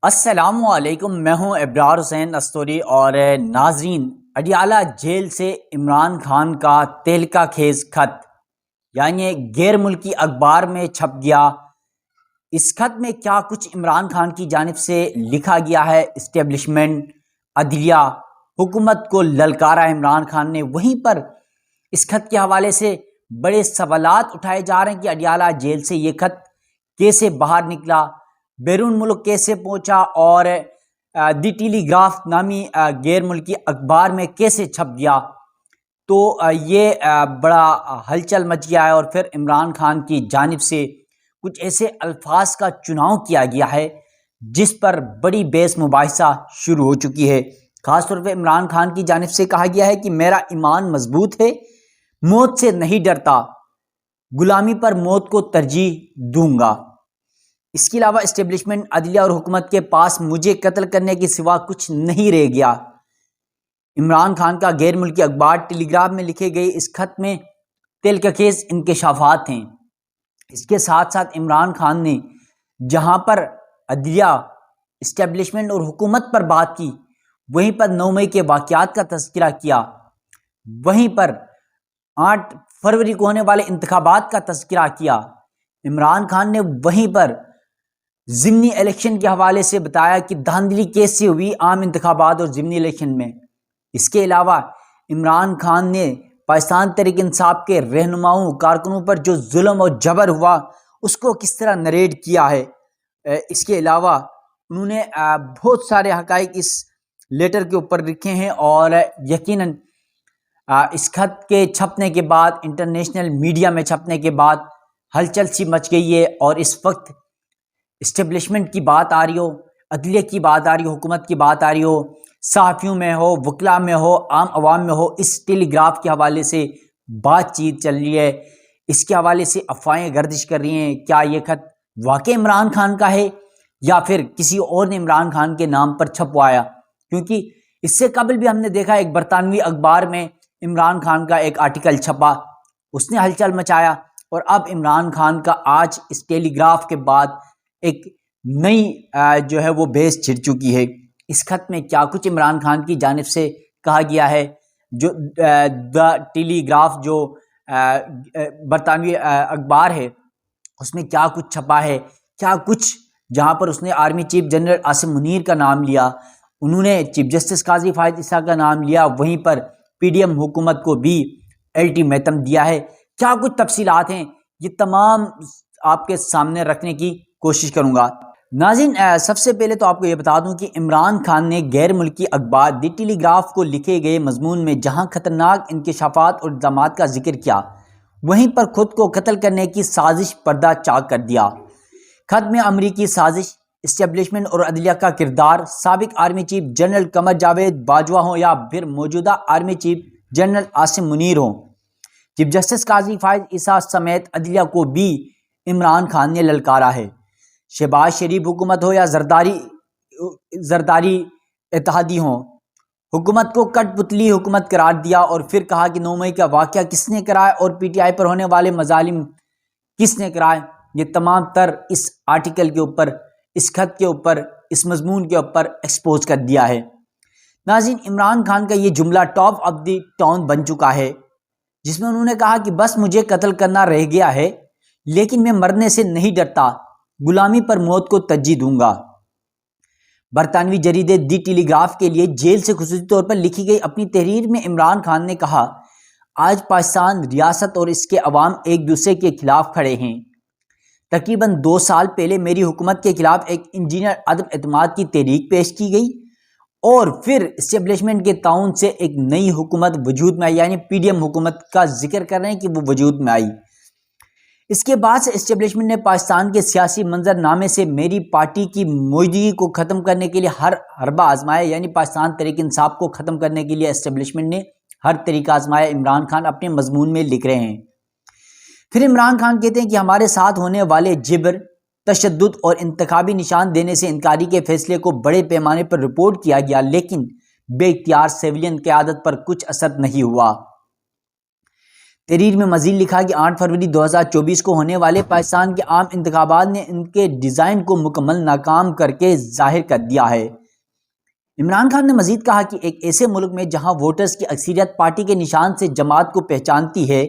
السلام علیکم، میں ہوں ابرار حسین استوری اور ناظرین، اڈیالہ جیل سے عمران خان کا تہلکہ خیز خط یعنی غیر ملکی اخبار میں چھپ گیا۔ اس خط میں کیا کچھ عمران خان کی جانب سے لکھا گیا ہے؟ اسٹیبلشمنٹ، عدلیہ، حکومت کو للکارا عمران خان نے۔ وہیں پر اس خط کے حوالے سے بڑے سوالات اٹھائے جا رہے ہیں کہ اڈیالہ جیل سے یہ خط کیسے باہر نکلا، بیرون ملک کیسے پہنچا، اور دی ٹیلی گراف نامی غیر ملکی اخبار میں کیسے چھپ گیا۔ تو یہ بڑا ہلچل مچ گیا ہے، اور پھر عمران خان کی جانب سے کچھ ایسے الفاظ کا چناؤ کیا گیا ہے جس پر بڑی بحث مباحثہ شروع ہو چکی ہے۔ خاص طور پہ عمران خان کی جانب سے کہا گیا ہے کہ میرا ایمان مضبوط ہے، موت سے نہیں ڈرتا، غلامی پر موت کو ترجیح دوں گا۔ اس کے علاوہ اسٹیبلشمنٹ، عدلیہ اور حکومت کے پاس مجھے قتل کرنے کے سوا کچھ نہیں رہ گیا۔ عمران خان کا غیر ملکی اخبار ٹیلی گراف میں لکھے گئے اس خط میں تہلکہ خیز انکشافات ہیں۔ اس کے ساتھ ساتھ عمران خان نے جہاں پر عدلیہ، اسٹیبلشمنٹ اور حکومت پر بات کی، وہیں پر 9 مئی کے واقعات کا تذکرہ کیا، وہیں پر 8 فروری کو ہونے والے انتخابات کا تذکرہ کیا۔ عمران خان نے وہیں پر ضمنی الیکشن کے حوالے سے بتایا کہ دھاندلی کیسے ہوئی عام انتخابات اور ضمنی الیکشن میں۔ اس کے علاوہ عمران خان نے پاکستان تحریک انصاف کے رہنماؤں، کارکنوں پر جو ظلم اور جبر ہوا اس کو کس طرح نریٹ کیا ہے۔ اس کے علاوہ انہوں نے بہت سارے حقائق اس لیٹر کے اوپر لکھے ہیں، اور یقیناً اس خط کے چھپنے کے بعد، انٹرنیشنل میڈیا میں چھپنے کے بعد ہلچل سی مچ گئی ہے، اور اس وقت اسٹیبلشمنٹ کی بات آ رہی ہو، عدلیہ کی بات آ رہی ہو، حکومت کی بات آ رہی ہو، صحافیوں میں ہو، وکلاء میں ہو، عام عوام میں ہو، اس ٹیلی گراف کے حوالے سے بات چیت چل رہی ہے۔ اس کے حوالے سے افواہیں گردش کر رہی ہیں، کیا یہ خط واقع عمران خان کا ہے یا پھر کسی اور نے عمران خان کے نام پر چھپوایا؟ کیونکہ اس سے قبل بھی ہم نے دیکھا ایک برطانوی اخبار میں عمران خان کا ایک آرٹیکل چھپا، اس نے ہلچل مچایا، اور اب عمران خان کا آج اس ٹیلی گراف کے بعد ایک نئی جو ہے وہ بحث چھڑ چکی ہے۔ اس خط میں کیا کچھ عمران خان کی جانب سے کہا گیا ہے، جو دا ٹیلی گراف جو برطانوی اخبار ہے اس میں کیا کچھ چھپا ہے، کیا کچھ جہاں پر اس نے army chief general Asim Munir کا نام لیا، انہوں نے چیف جسٹس قاضی فائد عیسیٰ کا نام لیا، وہیں پر پی ڈی ایم حکومت کو بھی الٹیمیٹم دیا ہے، کیا کچھ تفصیلات ہیں، یہ تمام آپ کے سامنے رکھنے کی کوشش کروں گا۔ ناظرین، سب سے پہلے تو آپ کو یہ بتا دوں کہ عمران خان نے غیر ملکی اخبار دی ٹیلی گراف کو لکھے گئے مضمون میں جہاں خطرناک انکشافات اور الزامات کا ذکر کیا، وہیں پر خود کو قتل کرنے کی سازش پردہ چاک کر دیا۔ خط میں امریکی سازش، اسٹیبلشمنٹ اور عدلیہ کا کردار، سابق army chief general Qamar Javed Bajwa ہوں یا پھر موجودہ army chief general Asim Munir ہوں، چیف جسٹس قاضی فائد عیسیٰ سمیت عدلیہ کو بھی عمران خان نے للکارا ہے۔ شہباز شریف حکومت ہو یا زرداری اتحادی ہوں، حکومت کو کٹ پتلی حکومت قرار دیا، اور پھر کہا کہ 9 مئی کا واقعہ کس نے کرایا اور پی ٹی آئی پر ہونے والے مظالم کس نے کرائے، یہ تمام تر اس آرٹیکل کے اوپر، اس خط کے اوپر، اس مضمون کے اوپر ایکسپوز کر دیا ہے۔ ناظرین، عمران خان کا یہ جملہ ٹاپ آف دی ٹاؤن بن چکا ہے، جس میں انہوں نے کہا کہ بس مجھے قتل کرنا رہ گیا ہے، لیکن میں مرنے سے نہیں ڈرتا، غلامی پر موت کو ترجیح دوں گا۔ برطانوی جریدے دی ٹیلی گراف کے لیے جیل سے خصوصی طور پر لکھی گئی اپنی تحریر میں عمران خان نے کہا، آج پاکستان ریاست اور اس کے عوام ایک دوسرے کے خلاف کھڑے ہیں۔ تقریباً 2 سال پہلے میری حکومت کے خلاف ایک انجینئر عدم اعتماد کی تحریک پیش کی گئی، اور پھر اسٹیبلشمنٹ کے تعاون سے ایک نئی حکومت وجود میں آئی، یعنی پی ڈی ایم حکومت کا ذکر کر رہے ہیں کہ وہ وجود میں آئی۔ اس کے بعد سے اسٹیبلشمنٹ نے پاکستان کے سیاسی منظر نامے سے میری پارٹی کی موجودگی کو ختم کرنے کے لیے ہر حربہ آزمایا، یعنی پاکستان تحریک انصاف کو ختم کرنے کے لیے اسٹیبلشمنٹ نے ہر طریقہ آزمایا، عمران خان اپنے مضمون میں لکھ رہے ہیں۔ پھر عمران خان کہتے ہیں کہ ہمارے ساتھ ہونے والے جبر، تشدد اور انتخابی نشان دینے سے انکاری کے فیصلے کو بڑے پیمانے پر رپورٹ کیا گیا، لیکن بے اختیار سیویلین قیادت پر کچھ اثر نہیں ہوا۔ تحریر میں مزید لکھا کہ 8 فروری 2024 کو ہونے والے پاکستان کے عام انتخابات نے ان کے ڈیزائن کو مکمل ناکام کر کے ظاہر کر دیا ہے۔ عمران خان نے مزید کہا کہ ایک ایسے ملک میں جہاں ووٹرز کی اکثریت پارٹی کے نشان سے جماعت کو پہچانتی ہے،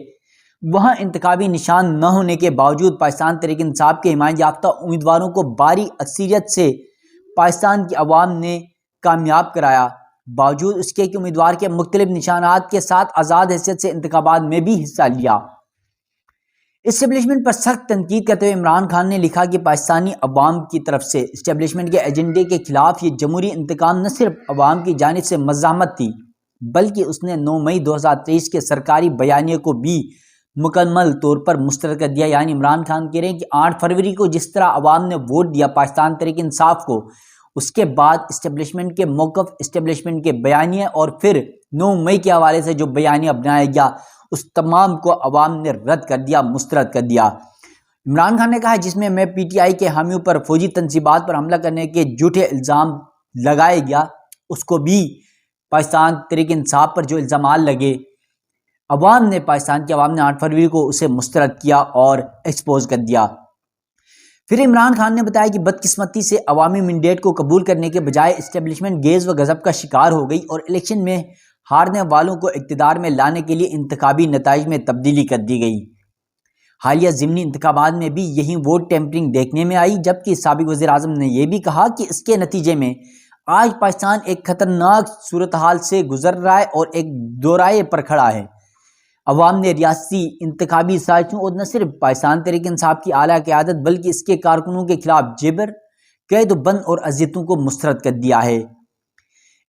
وہاں انتخابی نشان نہ ہونے کے باوجود پاکستان تحریک انصاف کے حمایت یافتہ امیدواروں کو بھاری اکثریت سے پاکستان کی عوام نے کامیاب کرایا، باوجود اس کے کہ امیدوار کے مختلف نشانات کے ساتھ آزاد حیثیت سے انتخابات میں بھی حصہ لیا۔ اسٹیبلشمنٹ پر سخت تنقید کرتے ہوئے عمران خان نے لکھا کہ پاکستانی عوام کی طرف سے اسٹیبلشمنٹ کے ایجنڈے کے خلاف یہ جمہوری انتقام نہ صرف عوام کی جانب سے مزاحمت تھی، بلکہ اس نے 9 مئی 2023 کے سرکاری بیانیے کو بھی مکمل طور پر مسترد کر دیا۔ یعنی عمران خان کہہ رہے ہیں کہ 8 فروری کو جس طرح عوام نے ووٹ دیا پاکستان تحریک انصاف کو، اس کے بعد اسٹیبلشمنٹ کے موقف، اسٹیبلشمنٹ کے بیانیے اور پھر 9 مئی کے حوالے سے جو بیانیہ بنایا گیا اس تمام کو عوام نے رد کر دیا، مسترد کر دیا۔ عمران خان نے کہا جس میں پی ٹی آئی کے حامیوں پر فوجی تنصیبات پر حملہ کرنے کے جھوٹے الزام لگائے گیا، اس کو بھی پاکستان تحریک انصاف پر جو الزامات لگے، عوام نے، پاکستان کی عوام نے 8 فروری کو اسے مسترد کیا اور ایکسپوز کر دیا۔ پھر عمران خان نے بتایا کہ بدقسمتی سے عوامی مینڈیٹ کو قبول کرنے کے بجائے اسٹیبلشمنٹ گیز و غضب کا شکار ہو گئی اور الیکشن میں ہارنے والوں کو اقتدار میں لانے کے لیے انتخابی نتائج میں تبدیلی کر دی گئی۔ حالیہ ضمنی انتخابات میں بھی یہی ووٹ ٹیمپرنگ دیکھنے میں آئی، جبکہ سابق وزیر اعظم نے یہ بھی کہا کہ اس کے نتیجے میں آج پاکستان ایک خطرناک صورتحال سے گزر رہا ہے اور ایک دورائے پر کھڑا ہے۔ عوام نے ریاستی انتخابی سازشوں اور نہ صرف پاکستان تحریک انصاف کی اعلیٰ قیادت بلکہ اس کے کارکنوں کے خلاف جبر، قید و بند اور اذیتوں کو مسترد کر دیا ہے۔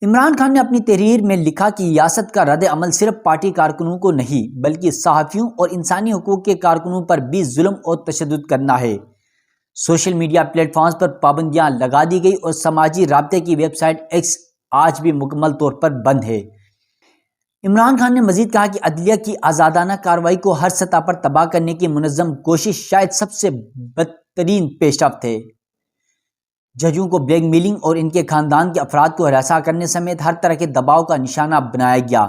عمران خان نے اپنی تحریر میں لکھا کہ ریاست کا رد عمل صرف پارٹی کارکنوں کو نہیں بلکہ صحافیوں اور انسانی حقوق کے کارکنوں پر بھی ظلم اور تشدد کرنا ہے۔ سوشل میڈیا پلیٹ فارمز پر پابندیاں لگا دی گئی اور سماجی رابطے کی ویب سائٹ ایکس آج بھی مکمل طور پر بند ہے۔ عمران خان نے مزید کہا کہ عدلیہ کی آزادانہ کارروائی کو ہر سطح پر تباہ کرنے کی منظم کوشش شاید سب سے بدترین پیش رفت ہے۔ ججوں کو بلیک میلنگ اور ان کے خاندان کے افراد کو ہراساں کرنے سمیت ہر طرح کے دباؤ کا نشانہ بنایا گیا۔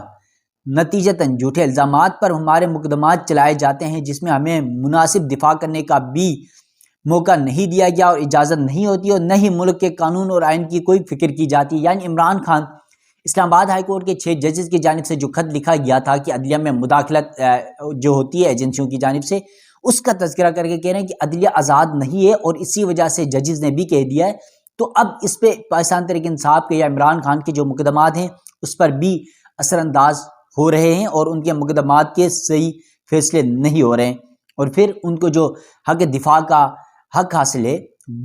نتیجتاً جھوٹے الزامات پر ہمارے مقدمات چلائے جاتے ہیں جس میں ہمیں مناسب دفاع کرنے کا بھی موقع نہیں دیا گیا اور اجازت نہیں ہوتی اور نہ ہی ملک کے قانون اور آئین کی کوئی فکر کی جاتی۔ یعنی عمران خان اسلام آباد ہائی کورٹ کے 6 ججز کی جانب سے جو خط لکھا گیا تھا کہ عدلیہ میں مداخلت جو ہوتی ہے ایجنسیوں کی جانب سے، اس کا تذکرہ کر کے کہہ رہے ہیں کہ عدلیہ آزاد نہیں ہے اور اسی وجہ سے ججز نے بھی کہہ دیا ہے، تو اب اس پہ پاکستان تحریک انصاف کے یا عمران خان کے جو مقدمات ہیں اس پر بھی اثر انداز ہو رہے ہیں اور ان کے مقدمات کے صحیح فیصلے نہیں ہو رہے ہیں اور پھر ان کو جو حق دفاع کا حق حاصل ہے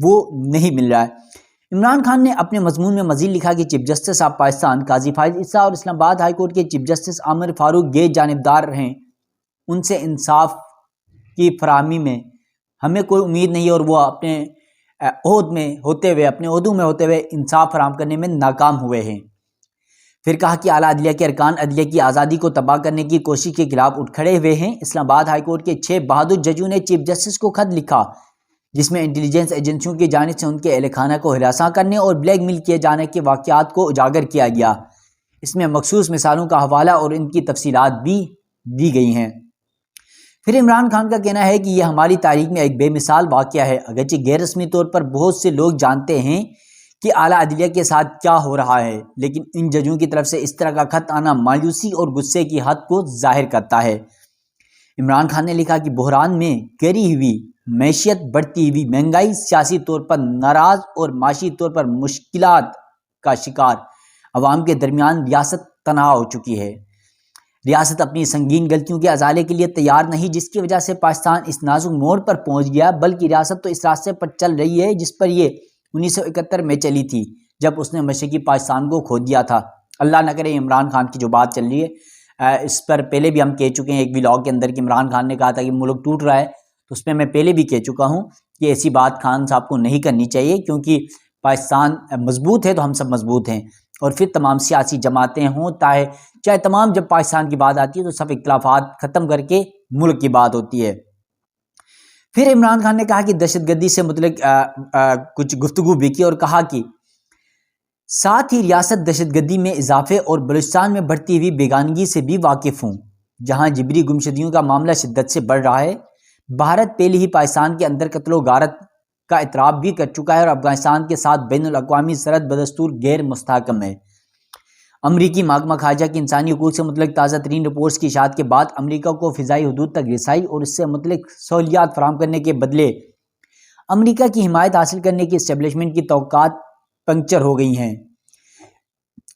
وہ نہیں مل رہا ہے۔ عمران خان نے اپنے مضمون میں مزید لکھا کہ چیف جسٹس آف پاکستان قاضی فائز عیسیٰ اور اسلام آباد ہائی کورٹ کے چیف جسٹس عامر فاروق گیج جانبدار ہیں، ان سے انصاف کی فراہمی میں ہمیں کوئی امید نہیں اور وہ اپنے عہد میں ہوتے ہوئے، اپنے عہدوں میں ہوتے ہوئے انصاف فراہم کرنے میں ناکام ہوئے ہیں۔ پھر کہا کہ اعلیٰ عدلیہ کے ارکان عدلیہ کی آزادی کو تباہ کرنے کی کوشش کے خلاف اٹھ کھڑے ہوئے ہیں۔ اسلام آباد ہائی کورٹ کے 6 بہادر ججوں نے چیف جسٹس کو خط لکھا جس میں انٹیلیجنس ایجنسیوں کی جانب سے ان کے اہل خانہ کو ہراساں کرنے اور بلیک میل کیے جانے کے واقعات کو اجاگر کیا گیا۔ اس میں مخصوص مثالوں کا حوالہ اور ان کی تفصیلات بھی دی گئی ہیں۔ پھر عمران خان کا کہنا ہے کہ یہ ہماری تاریخ میں ایک بے مثال واقعہ ہے، اگرچہ غیر رسمی طور پر بہت سے لوگ جانتے ہیں کہ اعلیٰ عدلیہ کے ساتھ کیا ہو رہا ہے، لیکن ان ججوں کی طرف سے اس طرح کا خط آنا مایوسی اور غصے کی حد کو ظاہر کرتا ہے۔ عمران خان نے لکھا کہ بحران میں گری ہوئی معیشت، بڑھتی ہوئی مہنگائی، سیاسی طور پر ناراض اور معاشی طور پر مشکلات کا شکار عوام کے درمیان ریاست تنہا ہو چکی ہے۔ ریاست اپنی سنگین غلطیوں کے ازالے کے لیے تیار نہیں، جس کی وجہ سے پاکستان اس نازک موڑ پر پہنچ گیا، بلکہ ریاست تو اس راستے پر چل رہی ہے جس پر یہ 1971 میں چلی تھی جب اس نے مشرقی پاکستان کو کھو دیا تھا۔ اللہ نہ کرے عمران خان کی جو بات چل رہی ہے، اس پر پہلے بھی ہم کہہ چکے ہیں ایک ولاگ کے اندر کہ عمران خان نے کہا تھا کہ ملک ٹوٹ رہا ہے، تو اس میں پہلے بھی کہہ چکا ہوں کہ ایسی بات خان صاحب کو نہیں کرنی چاہیے، کیونکہ پاکستان مضبوط ہے تو ہم سب مضبوط ہیں، اور پھر تمام سیاسی جماعتیں ہوں چاہے تمام، جب پاکستان کی بات آتی ہے تو سب اختلافات ختم کر کے ملک کی بات ہوتی ہے۔ پھر عمران خان نے کہا کہ دہشت گردی سے متعلق کچھ گفتگو بھی کی اور کہا کہ ساتھ ہی ریاست دہشت گردی میں اضافے اور بلوچستان میں بڑھتی ہوئی بیگانگی سے بھی واقف ہوں۔ جہاں جبری گمشدگیوں کا معاملہ شدت سے بڑھ رہا ہے۔ بھارت پہلے ہی پاکستان کے اندر قتل و غارت کا اعتراف بھی کر چکا ہے اور افغانستان کے ساتھ بین الاقوامی سرحد بدستور غیر مستحکم ہے۔ امریکی محکمہ خارجہ کی انسانی حقوق سے متعلق تازہ ترین رپورٹس کی اشاعت کے بعد امریکہ کو فضائی حدود تک رسائی اور اس سے متعلق سہولیات فراہم کرنے کے بدلے امریکہ کی حمایت حاصل کرنے کی اسٹیبلشمنٹ کی توقعات پنکچر ہو گئی ہیں۔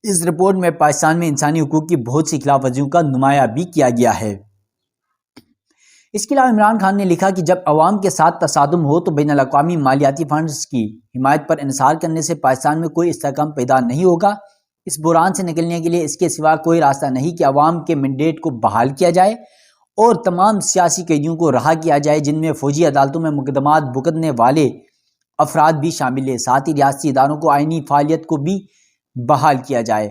اس رپورٹ میں پاکستان میں انسانی حقوق کی بہت سی خلاف ورزیوں کا نمایاں بھی کیا گیا ہے۔ اس کے علاوہ عمران خان نے لکھا کہ جب عوام کے ساتھ تصادم ہو تو بین الاقوامی مالیاتی فنڈز کی حمایت پر انحصار کرنے سے پاکستان میں کوئی استحکام پیدا نہیں ہوگا۔ اس بحران سے نکلنے کے لیے اس کے سوا کوئی راستہ نہیں کہ عوام کے مینڈیٹ کو بحال کیا جائے اور تمام سیاسی قیدیوں کو رہا کیا جائے، جن میں فوجی عدالتوں میں مقدمات بھگتنے والے افراد بھی شامل ہیں۔ ساتھ ہی ریاستی اداروں کو آئینی فعالیت کو بھی بحال کیا جائے۔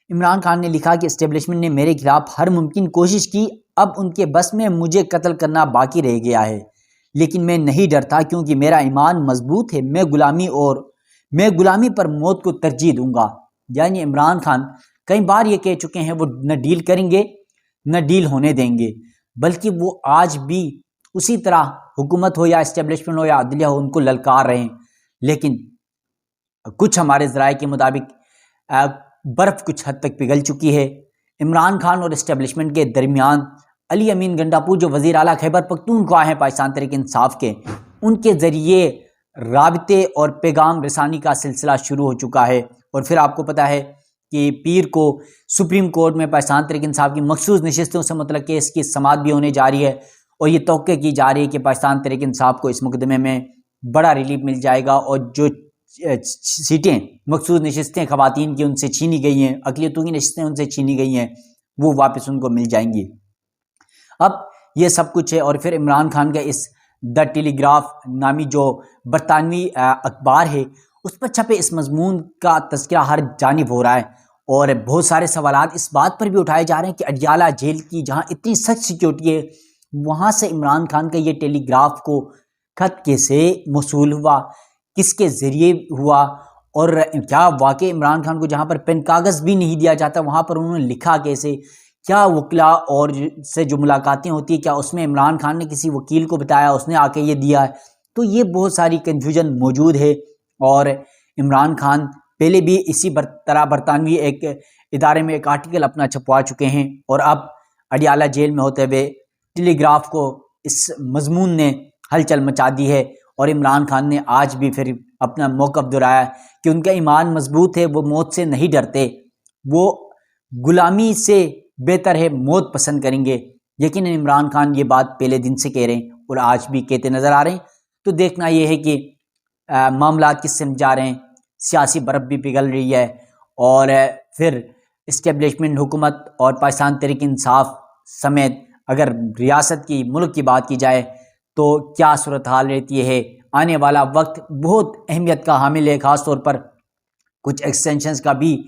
عمران خان نے لکھا کہ اسٹیبلشمنٹ نے میرے خلاف ہر ممکن کوشش کی، اب ان کے بس میں مجھے قتل کرنا باقی رہ گیا ہے، لیکن میں نہیں ڈرتا کیونکہ میرا ایمان مضبوط ہے۔ میں غلامی پر موت کو ترجیح دوں گا۔ یعنی عمران خان کئی بار یہ کہہ چکے ہیں وہ نہ ڈیل کریں گے نہ ڈیل ہونے دیں گے، بلکہ وہ آج بھی اسی طرح حکومت ہو یا اسٹیبلشمنٹ ہو یا عدلیہ ہو ان کو للکار رہے ہیں۔ لیکن کچھ ہمارے ذرائع کے مطابق برف کچھ حد تک پگھل چکی ہے۔ عمران خان اور اسٹیبلشمنٹ کے درمیان علی امین گنڈاپور جو وزیر اعلیٰ خیبر پختونخوا ہیں پاکستان تحریک انصاف کے، ان کے ذریعے رابطے اور پیغام رسانی کا سلسلہ شروع ہو چکا ہے۔ اور پھر آپ کو پتہ ہے کہ پیر کو سپریم کورٹ میں پاکستان تحریک انصاف کی مخصوص نشستوں سے متعلق کیس کی سماعت بھی ہونے جا رہی ہے اور یہ توقع کی جا رہی ہے کہ پاکستان تحریک انصاف کو اس مقدمے میں بڑا ریلیف مل جائے گا اور جو سیٹیں مخصوص نشستیں خواتین کی ان سے چھینی گئی ہیں، اقلیتوں کی نشستیں ان سے چھینی گئی ہیں، وہ واپس ان کو مل جائیں گی۔ اب یہ سب کچھ ہے اور پھر عمران خان کا اس دا ٹیلی گراف نامی جو برطانوی اخبار ہے اس پر چھپے اس مضمون کا تذکرہ ہر جانب ہو رہا ہے اور بہت سارے سوالات اس بات پر بھی اٹھائے جا رہے ہیں کہ اڈیالہ جیل کی جہاں اتنی سخت سیکیورٹی ہے وہاں سے عمران خان کا یہ ٹیلی گراف کو خط کیسے موصول ہوا، کس کے ذریعے ہوا، اور کیا واقعی عمران خان کو جہاں پر پین کاغذ بھی نہیں دیا جاتا وہاں پر انہوں نے لکھا کیسے، کیا وکلا اور سے جو ملاقاتیں ہوتی ہیں کیا اس میں عمران خان نے کسی وکیل کو بتایا اس نے آ کے یہ دیا ہے؟ تو یہ بہت ساری کنفیوژن موجود ہے اور عمران خان پہلے بھی اسی طرح برطانوی ایک ادارے میں ایک آرٹیکل اپنا چھپوا چکے ہیں اور اب اڈیالہ جیل میں ہوتے ہوئے ٹیلی گراف کو اس مضمون نے ہلچل مچا دی ہے اور عمران خان نے آج بھی پھر اپنا موقف دہرایا کہ ان کا ایمان مضبوط ہے، وہ موت سے نہیں ڈرتے، وہ غلامی سے بہتر ہے موت پسند کریں گے۔ یقیناً عمران خان یہ بات پہلے دن سے کہہ رہے ہیں اور آج بھی کہتے نظر آ رہے ہیں۔ تو دیکھنا یہ ہے کہ معاملات کس سمت جا رہے ہیں، سیاسی برف بھی پگھل رہی ہے اور پھر اسٹیبلشمنٹ حکومت اور پاکستان تحریک انصاف سمیت اگر ریاست کی ملک کی بات کی جائے تو کیا صورتحال رہتی ہے۔ آنے والا وقت بہت اہمیت کا حامل ہے، خاص طور پر کچھ ایکسٹینشنز کا بھی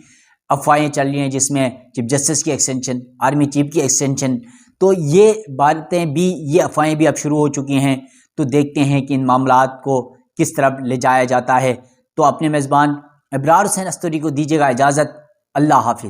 افواہیں چل رہی ہیں جس میں چیف جسٹس کی ایکسٹینشن، آرمی چیف کی ایکسٹینشن، تو یہ باتیں بھی، یہ افواہیں بھی اب شروع ہو چکی ہیں۔ تو دیکھتے ہیں کہ ان معاملات کو کس طرف لے جایا جاتا ہے۔ تو اپنے میزبان ابرار حسین استوری کو دیجیے گا اجازت۔ اللہ حافظ۔